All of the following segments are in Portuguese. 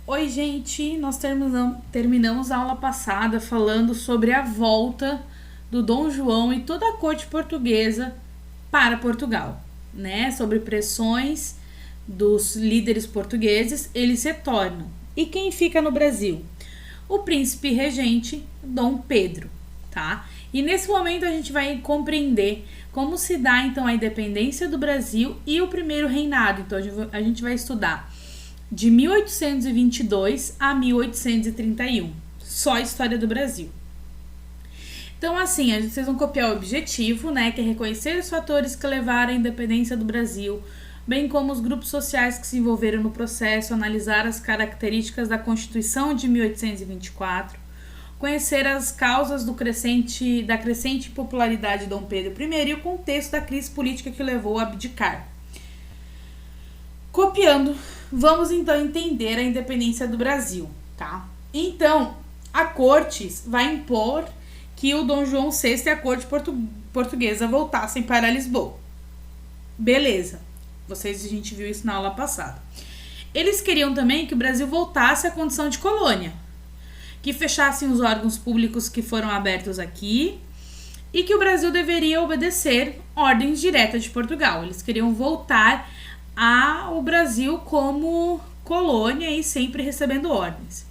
Oi, gente, nós terminamos a aula passada falando sobre a volta do Dom João e toda a corte portuguesa para Portugal, né? Sobre pressões dos líderes portugueses, eles retornam. E quem fica no Brasil? O príncipe regente Dom Pedro, tá? E nesse momento a gente vai compreender como se dá então a independência do Brasil e o primeiro reinado. Então a gente vai estudar de 1822 a 1831. Só a história do Brasil. Então, assim, vocês vão copiar o objetivo, né? Que é reconhecer os fatores que levaram à independência do Brasil, bem como os grupos sociais que se envolveram no processo, analisar as características da Constituição de 1824, conhecer as causas da crescente popularidade de Dom Pedro I e o contexto da crise política que levou a abdicar. Copiando, vamos então entender a independência do Brasil, tá? Então, a corte vai impor que o Dom João VI e a corte portuguesa voltassem para Lisboa. Beleza, a gente viu isso na aula passada. Eles queriam também que o Brasil voltasse à condição de colônia, que fechassem os órgãos públicos que foram abertos aqui e que o Brasil deveria obedecer ordens diretas de Portugal. Eles queriam voltar ao Brasil como colônia e sempre recebendo ordens.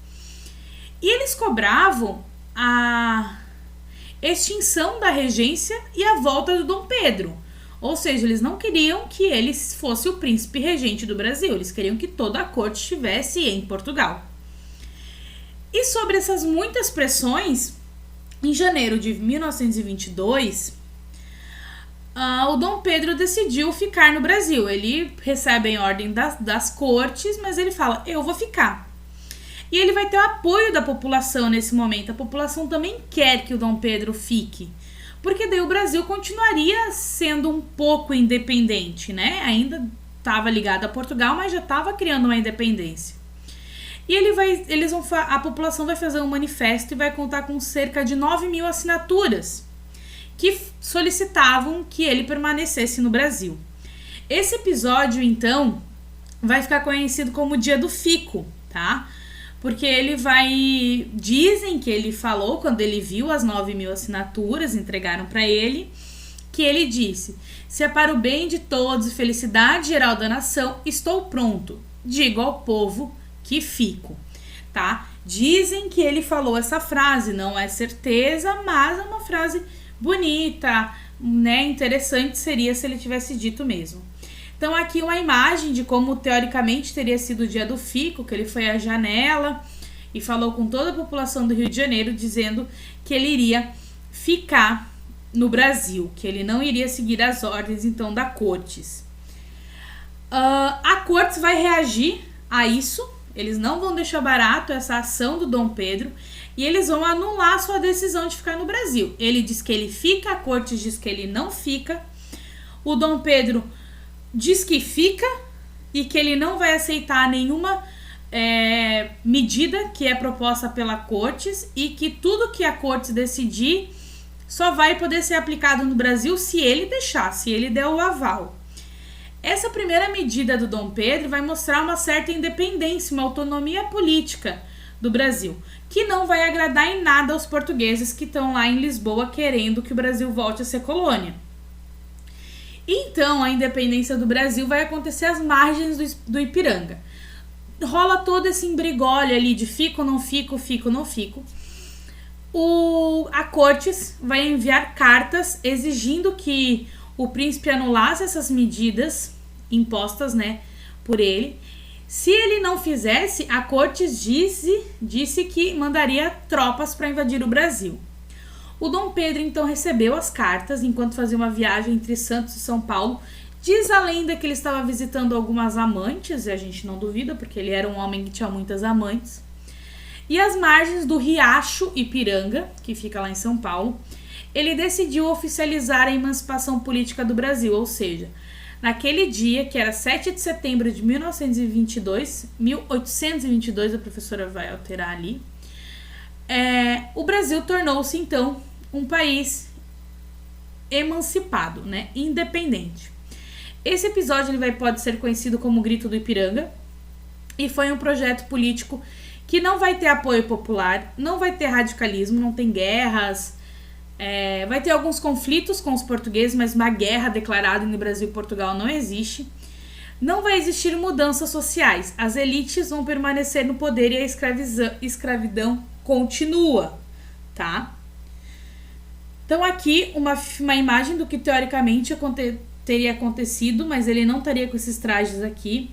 E eles cobravam a extinção da regência e a volta do Dom Pedro. Ou seja, eles não queriam que ele fosse o príncipe regente do Brasil, eles queriam que toda a corte estivesse em Portugal. E sobre essas muitas pressões, em janeiro de 1922, o Dom Pedro decidiu ficar no Brasil. Ele recebe em ordem das cortes, mas ele fala, eu vou ficar. E ele vai ter o apoio da população nesse momento. A população também quer que o Dom Pedro fique, porque daí o Brasil continuaria sendo um pouco independente, né? Ainda estava ligado a Portugal, mas já estava criando uma independência. E a população vai fazer um manifesto e vai contar com cerca de 9.000 assinaturas que solicitavam que ele permanecesse no Brasil. Esse episódio, então, vai ficar conhecido como o Dia do Fico, tá? Porque dizem que ele falou, quando ele viu as 9.000 assinaturas, entregaram para ele, que ele disse, se é para o bem de todos e felicidade geral da nação, estou pronto, digo ao povo que fico, tá? Dizem que ele falou essa frase, não é certeza, mas é uma frase bonita, né? Interessante seria se ele tivesse dito mesmo. Então aqui uma imagem de como teoricamente teria sido o Dia do Fico, que ele foi à janela e falou com toda a população do Rio de Janeiro dizendo que ele iria ficar no Brasil, que ele não iria seguir as ordens então da Cortes. A Cortes vai reagir a isso, eles não vão deixar barato essa ação do Dom Pedro e eles vão anular sua decisão de ficar no Brasil. Ele diz que ele fica, a Cortes diz que ele não fica, o Dom Pedro diz que fica e que ele não vai aceitar nenhuma medida que é proposta pela Cortes e que tudo que a Cortes decidir só vai poder ser aplicado no Brasil se ele deixar, se ele der o aval. Essa primeira medida do Dom Pedro vai mostrar uma certa independência, uma autonomia política do Brasil, que não vai agradar em nada aos portugueses que estão lá em Lisboa querendo que o Brasil volte a ser colônia. Então, a independência do Brasil vai acontecer às margens do Ipiranga. Rola todo esse embrigólio ali de fico, não fico, fico, não fico. A Cortes vai enviar cartas exigindo que o príncipe anulasse essas medidas impostas, né, por ele. Se ele não fizesse, a Cortes disse que mandaria tropas para invadir o Brasil. O Dom Pedro, então, recebeu as cartas enquanto fazia uma viagem entre Santos e São Paulo. Diz a lenda que ele estava visitando algumas amantes, e a gente não duvida, porque ele era um homem que tinha muitas amantes. E às margens do Riacho Ipiranga, que fica lá em São Paulo, ele decidiu oficializar a emancipação política do Brasil, ou seja, naquele dia, que era 7 de setembro de 1822, a professora vai alterar ali, o Brasil tornou-se, então, um país emancipado, né, independente. Esse episódio pode ser conhecido como o Grito do Ipiranga. e foi um projeto político que não vai ter apoio popular, não vai ter radicalismo, não tem guerras, vai ter alguns conflitos com os portugueses, mas uma guerra declarada no Brasil e Portugal não existe. Não vai existir mudanças sociais, as elites vão permanecer no poder e a escravidão continua, tá? Então aqui uma imagem do que teoricamente teria acontecido, mas ele não estaria com esses trajes aqui.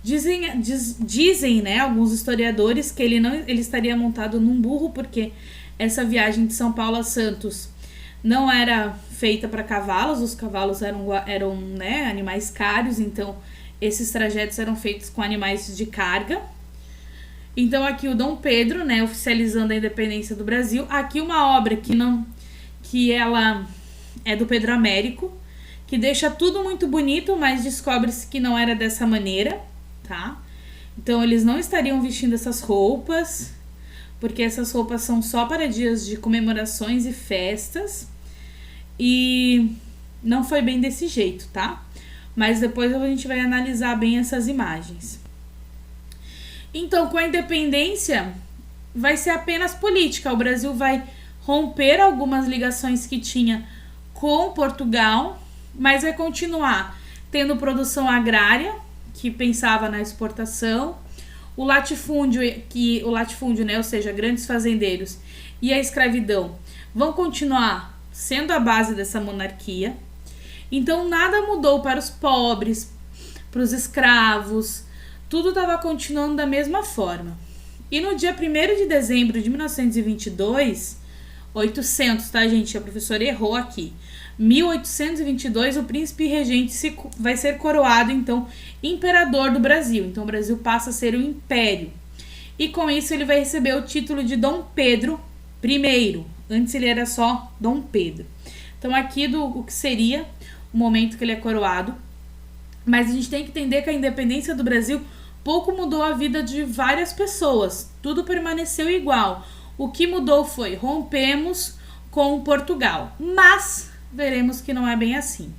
Dizem, né, alguns historiadores que ele estaria montado num burro, porque essa viagem de São Paulo a Santos não era feita para cavalos, os cavalos eram né, animais caros, então esses trajetos eram feitos com animais de carga. Então aqui o Dom Pedro, né, oficializando a independência do Brasil. Aqui uma obra que ela é do Pedro Américo, que deixa tudo muito bonito, mas descobre-se que não era dessa maneira, tá? Então eles não estariam vestindo essas roupas, porque essas roupas são só para dias de comemorações e festas, e não foi bem desse jeito, tá? Mas depois a gente vai analisar bem essas imagens. Então, com a independência, vai ser apenas política. O Brasil vai romper algumas ligações que tinha com Portugal, mas vai continuar tendo produção agrária, que pensava na exportação, o latifúndio, né, ou seja, grandes fazendeiros, e a escravidão vão continuar sendo a base dessa monarquia. Então nada mudou para os pobres, para os escravos, tudo estava continuando da mesma forma. E no dia 1º de dezembro de 1922, 800, tá, gente? A professora errou aqui. 1822, o príncipe regente vai ser coroado, então, imperador do Brasil. Então, o Brasil passa a ser um império. E com isso, ele vai receber o título de Dom Pedro I. Antes, ele era só Dom Pedro. Então, aqui o que seria o momento que ele é coroado. Mas a gente tem que entender que a independência do Brasil pouco mudou a vida de várias pessoas. Tudo permaneceu igual. O que mudou foi rompemos com Portugal. Mas veremos que não é bem assim.